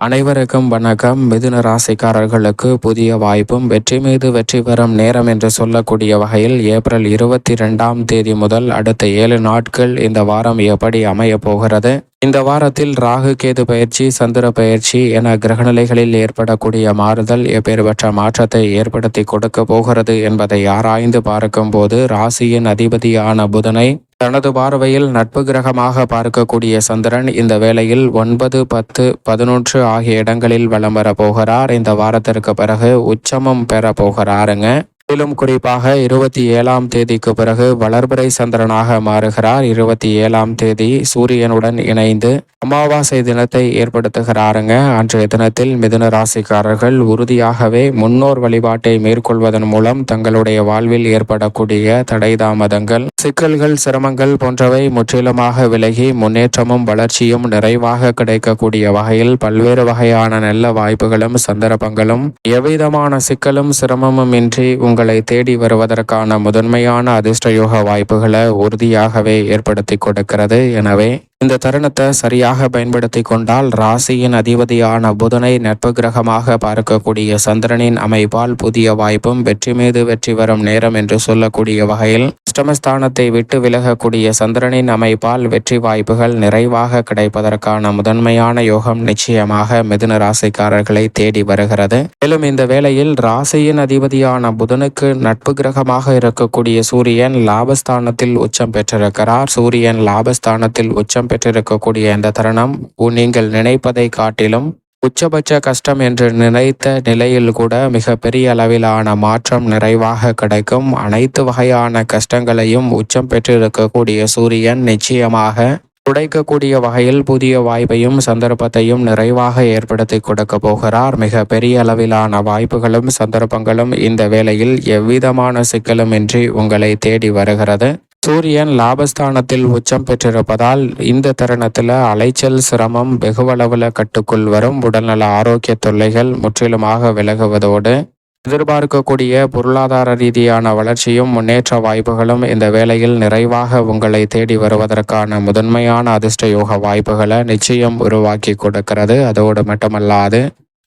அனைவருக்கும் வணக்கம். மிதுன ராசிக்காரர்களுக்கு புதிய வாய்ப்பும் வெற்றி மீது வெற்றி பெறும் நேரம் என்று சொல்லக்கூடிய வகையில் ஏப்ரல் 22ஆம் தேதி முதல் அடுத்த 7 நாட்கள் இந்த வாரம் எப்படி அமைய போகிறது, இந்த வாரத்தில் ராகு கேது பயிற்சி, சந்திர பயிற்சி என கிரகநிலைகளில் ஏற்படக்கூடிய மாறுதல் எப்பேற்பட்ட மாற்றத்தை ஏற்படுத்தி கொடுக்க போகிறது என்பதை ஆராய்ந்து பார்க்கும் போது, ராசியின் அதிபதியான புதனை தனது பார்வையில் நட்பு கிரகமாக பார்க்கக்கூடிய சந்திரன் இந்த வேளையில் 9, 10, 11 ஆகிய இடங்களில் வலம் வர போகிறார். இந்த வாரத்திற்கு பிறகு உச்சமம் பெற போகிறாருங்க. மேலும் குறிப்பாக 27ஆம் தேதிக்கு பிறகு வளர்பிறை சந்திரனாக மாறுகிறார். 27ஆம் தேதி சூரியனுடன் இணைந்து அமாவாசை தினத்தை ஏற்படுத்துகிறாருங்க. அன்றைய தினத்தில் மிதுன ராசிக்காரர்கள் உறுதியாகவே முன்னோர் வழிபாட்டை மேற்கொள்வதன் மூலம் தங்களுடைய வாழ்வில் ஏற்படக்கூடிய தடை தாமதங்கள், சிக்கல்கள், சிரமங்கள் போன்றவை முற்றிலுமாக விலகி முன்னேற்றமும் வளர்ச்சியும் நிறைவாக கிடைக்கக்கூடிய வகையில் பல்வேறு வகையான நல்ல வாய்ப்புகளும் சந்தர்ப்பங்களும் எவ்விதமான சிக்கலும் சிரமமும் இன்றி உங்களை தேடி வருவதற்கான முதன்மையான அதிர்ஷ்டயோக வாய்ப்புகளை உறுதியாகவே ஏற்படுத்தி கொடுக்கிறது. எனவே இந்த தருணத்தை சரியாக பயன்படுத்தி கொண்டால் ராசியின் அதிபதியான புதனை நட்பு கிரகமாக பார்க்கக்கூடிய சந்திரனின் அமைப்பால் புதிய வாய்ப்பும் வெற்றி மீது வெற்றி வரும் நேரம் என்று சொல்லக்கூடிய வகையில் அஷ்டமஸ்தானத்தை விட்டு விலகக்கூடிய சந்திரனின் அமைப்பால் வெற்றி வாய்ப்புகள் நிறைவாக கிடைப்பதற்கான முதன்மையான யோகம் நிச்சயமாக மிதுன ராசிக்காரர்களை தேடி வருகிறது. மேலும் இந்த வேளையில் ராசியின் அதிபதியான புதனுக்கு நட்பு கிரகமாக இருக்கக்கூடிய சூரியன் லாபஸ்தானத்தில் உச்சம் பெற்றிருக்கிறார். சூரியன் லாபஸ்தானத்தில் உச்சம் பெற்றிருக்கக்கூடிய இந்த தருணம் நீங்கள் நினைப்பதை காட்டிலும் உச்சபட்ச கஷ்டம் என்று நினைத்த நிலையில் கூட மிக பெரிய அளவிலான மாற்றம் நிறைவாக கிடைக்கும். அனைத்து வகையான கஷ்டங்களையும் உச்சம் பெற்றிருக்கக்கூடிய சூரியன் நிச்சயமாக உடைக்கக்கூடிய வகையில் புதிய வாய்ப்பையும் சந்தர்ப்பத்தையும் நிறைவாக ஏற்படுத்தி கொடுக்க போகிறார். மிக பெரிய அளவிலான வாய்ப்புகளும் சந்தர்ப்பங்களும் இந்த வேளையில் எவ்விதமான சிக்கலும் இன்றி உங்களை தேடி வருகிறது. சூரியன் லாபஸ்தானத்தில் உச்சம் பெற்றிருப்பதால் இந்த தருணத்தில் அலைச்சல், சிரமம் வெகுவளவில் கட்டுக்குள் வரும். உடல்நல ஆரோக்கிய தொல்லைகள் முற்றிலுமாக விலகுவதோடு எதிர்பார்க்கக்கூடிய பொருளாதார ரீதியான வளர்ச்சியும் முன்னேற்ற வாய்ப்புகளும் இந்த வேளையில் நிறைவாக உங்களை தேடி வருவதற்கான முதன்மையான அதிர்ஷ்ட யோக வாய்ப்புகளை நிச்சயம் உருவாக்கி கொடுக்கிறது. அதோடு மட்டுமல்லாது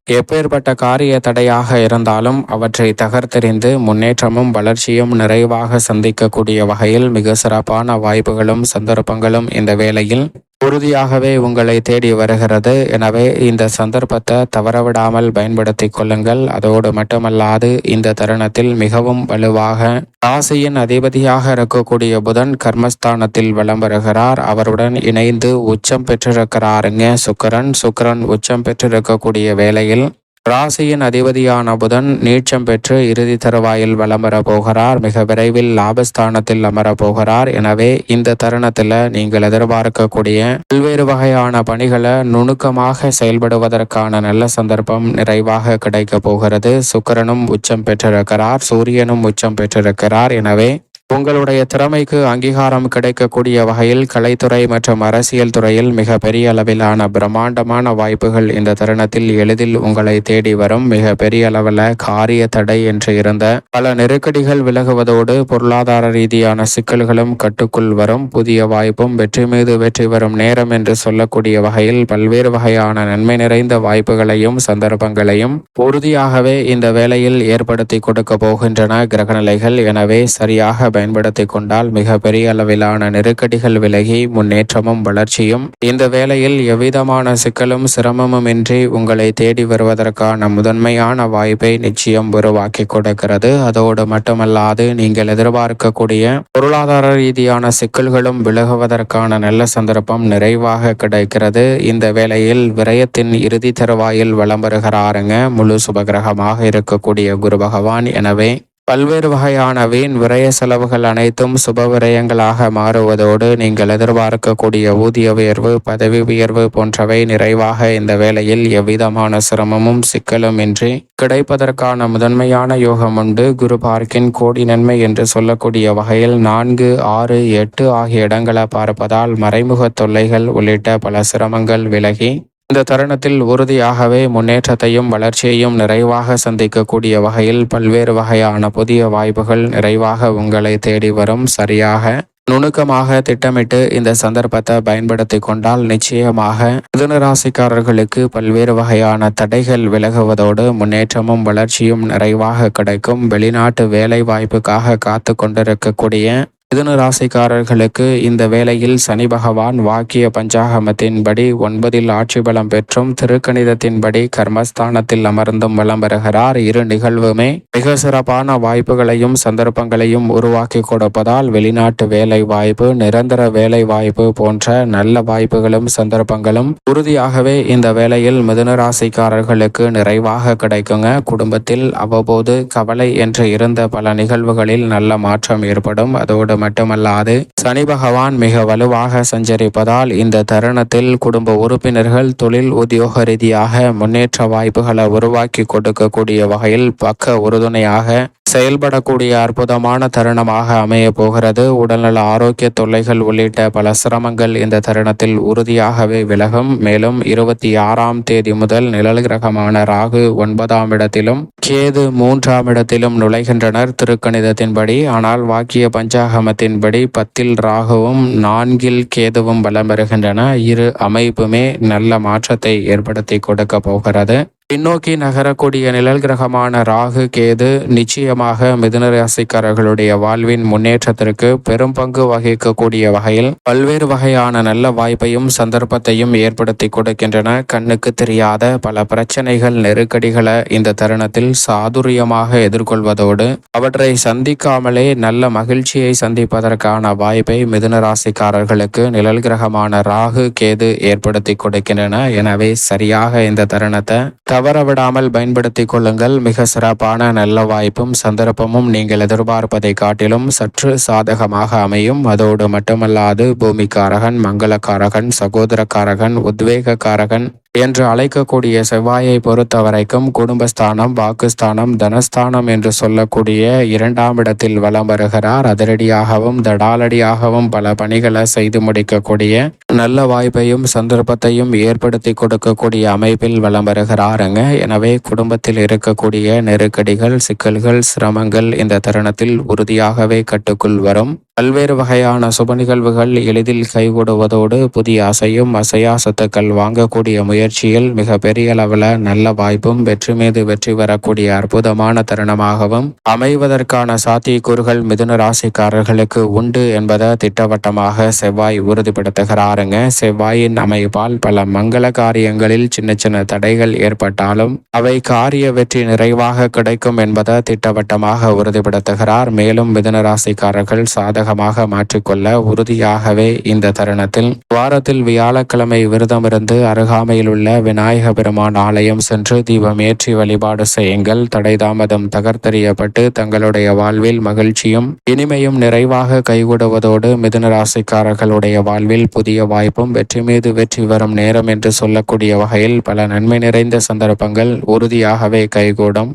எப்பேற்பட்ட காரிய தடையாக இருந்தாலும் அவற்றை தகர்த்தெறிந்து முன்னேற்றமும் வளர்ச்சியும் நிறைவாக சந்திக்கக்கூடிய வகையில் மிக சிறப்பான வாய்ப்புகளும் சந்தர்ப்பங்களும் இந்த வேளையில் உறுதியாகவே உங்களை தேடி வருகிறது. எனவே இந்த சந்தர்ப்பத்தை தவறவிடாமல் பயன்படுத்தி கொள்ளுங்கள். அதோடு மட்டுமல்லாது இந்த தருணத்தில் மிகவும் வலுவாக ராசியின் அதிபதியாக இருக்கக்கூடிய புதன் கர்மஸ்தானத்தில் வலம் வருகிறார். அவருடன் இணைந்து உச்சம் பெற்றிருக்கிறாருங்க சுக்கிரன் உச்சம் பெற்றிருக்கக்கூடிய வேளையில் ராசியின் அதிபதியான புதன் நீச்சம் பெற்று இறுதி தருவாயில் வலம் வர போகிறார். மிக விரைவில் லாபஸ்தானத்தில் அமர போகிறார். எனவே இந்த தருணத்தில் நீங்கள் எதிர்பார்க்கக்கூடிய பல்வேறு வகையான பணிகளை நுணுக்கமாக செயல்படுவதற்கான நல்ல சந்தர்ப்பம் நிறைவாக கிடைக்க போகிறது. சுக்கிரனும் உச்சம் பெற்றிருக்கிறார், சூரியனும் உச்சம் பெற்றிருக்கிறார். எனவே உங்களுடைய திறமைக்கு அங்கீகாரம் கிடைக்கக்கூடிய வகையில் கலைத்துறை மற்றும் அரசியல் துறையில் மிக பெரிய அளவிலான பிரம்மாண்டமான வாய்ப்புகள் இந்த தருணத்தில் எளிதில் உங்களை தேடி வரும். மிக பெரிய அளவில் காரிய தடை என்று இருந்த பல நெருக்கடிகள் விலகுவதோடு பொருளாதார ரீதியான சிக்கல்களும் கட்டுக்குள் வரும். புதிய வாய்ப்பும் வெற்றி மீது வெற்றி வரும் நேரம் என்று சொல்லக்கூடிய வகையில் பல்வேறு வகையான நன்மை நிறைந்த வாய்ப்புகளையும் சந்தர்ப்பங்களையும் உறுதியாகவே இந்த வேளையில் ஏற்படுத்தி கொடுக்க போகின்றன கிரகநிலைகள். எனவே சரியாக பயன்படுத்தி கொண்டால் மிக பெரிய அளவிலான நெருக்கடிகள் விலகி முன்னேற்றமும் வளர்ச்சியும் இந்த வேளையில் எவ்விதமான சிக்கலும் சிரமமும் இன்றி உங்களை தேடி வருவதற்கான முதன்மையான வாய்ப்பை நிச்சயம் உருவாக்கி கொடுக்கிறது. அதோடு மட்டுமல்லாது நீங்கள் எதிர்பார்க்கக்கூடிய பொருளாதார ரீதியான சிக்கல்களும் விலகுவதற்கான நல்ல சந்தர்ப்பம் நிறைவாக கிடைக்கிறது. இந்த வேளையில் விரயத்தின் இறுதி தருவாயில் வலம் வருகிறாருங்க முழு சுபகிரகமாக இருக்கக்கூடிய குரு பகவான். எனவே பல்வேறு வகையான வீண் விரய செலவுகள் அனைத்தும் சுப விரயங்களாக மாறுவதோடு நீங்கள் எதிர்பார்க்கக்கூடிய ஊதிய உயர்வு, பதவி உயர்வு போன்றவை நிறைவாக இந்த வேளையில் எவ்விதமான சிரமமும் சிக்கலும் இன்றி கிடைப்பதற்கான முதன்மையான யோகம் உண்டு. குரு பார்க்கின் கோடி நன்மை என்று சொல்லக்கூடிய வகையில் 4, 6, 8 ஆகிய இடங்களை பார்ப்பதால் மறைமுக தொல்லைகள் உள்ளிட்ட பல சிரமங்கள் விலகி இந்த தருணத்தில் உறுதியாகவே முன்னேற்றத்தையும் வளர்ச்சியையும் நிறைவாக சந்திக்கக்கூடிய வகையில் பல்வேறு வகையான புதிய வாய்ப்புகள் நிறைவாக உங்களை தேடி வரும். சரியாக நுணுக்கமாக திட்டமிட்டு இந்த சந்தர்ப்பத்தை பயன்படுத்தி கொண்டால் நிச்சயமாக மிதுன ராசிக்காரர்களுக்கு பல்வேறு வகையான தடைகள் விலகுவதோடு முன்னேற்றமும் வளர்ச்சியும் நிறைவாக கிடைக்கும். வெளிநாட்டு வேலை வாய்ப்புக்காக காத்து கொண்டிருக்கக்கூடிய மிதுன ராசிக்காரர்களுக்கு இந்த வேளையில் சனி பகவான் வாக்கிய பஞ்சாகமத்தின்படி 9 ஆட்சி பலம் பெற்றும் திருக்கணிதத்தின்படி கர்மஸ்தானத்தில் அமர்ந்தும் வலம் வருகிறார். இரு நிகழ்வுமே மிக சிறப்பான வாய்ப்புகளையும் சந்தர்ப்பங்களையும் உருவாக்கி கொடுப்பதால் வெளிநாட்டு வேலை வாய்ப்பு, நிரந்தர வேலை வாய்ப்பு போன்ற நல்ல வாய்ப்புகளும் சந்தர்ப்பங்களும் உறுதியாகவே இந்த வேளையில் மிதுன ராசிக்காரர்களுக்கு நிறைவாக கிடைக்குங்க. குடும்பத்தில் அவ்வப்போது கவலை என்று இருந்த பல நிகழ்வுகளில் நல்ல மாற்றம் ஏற்படும். அதோடு மட்டுமல்லாது சனி பகவான் மிக வலுவாக சஞ்சரிப்பதால் இந்த தருணத்தில் குடும்ப உறுப்பினர்கள் தொழில் உத்தியோக ரீதியாக முன்னேற்ற வாய்ப்புகளை உருவாக்கி கொடுக்கக்கூடிய வகையில் பக்க உறுதுணையாக செயல்படக்கூடிய அற்புதமான தருணமாக அமைய போகிறது. உடல்நல ஆரோக்கிய தொல்லைகள் உள்ளிட்ட பல சிரமங்கள் இந்த தருணத்தில் உறுதியாகவே விலகும். மேலும் 26ஆம் தேதி முதல் நிழல் கிரகமான ராகு 9ஆம் இடத்திலும் கேது 3ஆம் இடத்திலும் நுழைகின்றனர் திருக்கணிதத்தின்படி. ஆனால் வாக்கிய பஞ்சாகமத்தின்படி 10இல் ராகுவும் 4இல் கேதுவும் பலம் பெறுகின்றன. இரு அமைப்புமே நல்ல மாற்றத்தை ஏற்படுத்தி கொடுக்க போகிறது. பின்னோக்கி நகரக்கூடிய நிழல் கிரகமான ராகு கேது நிச்சயமாக மிதுன ராசிக்காரர்களுடைய வாழ்வின் முன்னேற்றத்திற்கு பெரும் பங்கு வகிக்கக்கூடிய வகையில் பல்வேறு வகையான நல்ல வாய்ப்பையும் சந்தர்ப்பத்தையும் ஏற்படுத்தி கொடுக்கின்றன. கண்ணுக்கு தெரியாத பல பிரச்சனைகள் நெருக்கடிகளை இந்த தருணத்தில் சாதுரியமாக எதிர்கொள்வதோடு அவற்றை சந்திக்காமலே நல்ல மகிழ்ச்சியை சந்திப்பதற்கான வாய்ப்பை மிதுன ராசிக்காரர்களுக்கு நிழல் கிரகமான ராகு கேது ஏற்படுத்தி கொடுக்கின்றன. எனவே சரியாக இந்த தருணத்தை தவறவிடாமல் பயன்படுத்தி கொள்ளுங்கள். மிக சிறப்பான நல்ல வாய்ப்பும் சந்தர்ப்பமும் நீங்கள் எதிர்பார்ப்பதை காட்டிலும் சற்று சாதகமாக அமையும். அதோடு மட்டுமல்லாது பூமிக்காரகன், மங்களக்காரகன், சகோதரக்காரகன், உத்வேகக்காரகன் என்று அழைக்கக்கூடிய செவ்வாயை பொறுத்த வரைக்கும் குடும்பஸ்தானம், வாக்குஸ்தானம், தனஸ்தானம் என்று சொல்லக்கூடிய 2ஆம் இடத்தில் வலம் வருகிறார். அதிரடியாகவும் தடாலடியாகவும் பல பணிகளை செய்து முடிக்கக்கூடிய நல்ல வாய்ப்பையும் சந்தர்ப்பத்தையும் ஏற்படுத்தி கொடுக்கக்கூடிய அமைப்பில் வலம் வருகிறாருங்க. எனவே குடும்பத்தில் இருக்கக்கூடிய நெருக்கடிகள், சிக்கல்கள், சிரமங்கள் இந்த தருணத்தில் உறுதியாகவே கட்டுக்குள் வரும். பல்வேறு வகையான சுப நிகழ்வுகள் எளிதில் கைகூடுவதோடு புதிய அசையும் அசையா சொத்துக்கள் வாங்கக்கூடிய முயற்சியில் மிக பெரிய அளவில் நல்ல வாய்ப்பும் வெற்றி மீது வெற்றி வரக்கூடிய அற்புதமான தருணமாகவும் அமைவதற்கான சாத்தியக்கூறுகள் மிதுன ராசிக்காரர்களுக்கு உண்டு என்பதை திட்டவட்டமாக செவ்வாய் உறுதிப்படுத்துகிறாருங்க. செவ்வாயின் அமைப்பால் பல மங்கள காரியங்களில் சின்ன சின்ன தடைகள் ஏற்பட்டாலும் அவை காரிய வெற்றி நிறைவாக கிடைக்கும் என்பதை திட்டவட்டமாக உறுதிப்படுத்துகிறார். மேலும் மிதுன ராசிக்காரர்கள் சாதகமாக மாற்றிக்கொள்ள உறுதியாகவே இந்த தருணத்தில் வாரத்தில் வியாழக்கிழமை விரதமிருந்து அருகாமையில் உள்ள விநாயக பெருமான் ஆலயம் சென்று தீபம் ஏற்றி வழிபாடு செய்யுங்கள். தடை தாமதம் தகர்த்தெறியப்பட்டு தங்களுடைய வாழ்வில் மகிழ்ச்சியும் இனிமையும் நிறைவாக கைகூடுவதோடு மிதுன ராசிக்காரர்களுடைய வாழ்வில் புதிய வாய்ப்பும் வெற்றி மீது வெற்றி வரும் நேரம் என்று சொல்லக்கூடிய வகையில் பல நன்மை நிறைந்த சந்தர்ப்பங்கள் உறுதியாகவே கைகூடும்.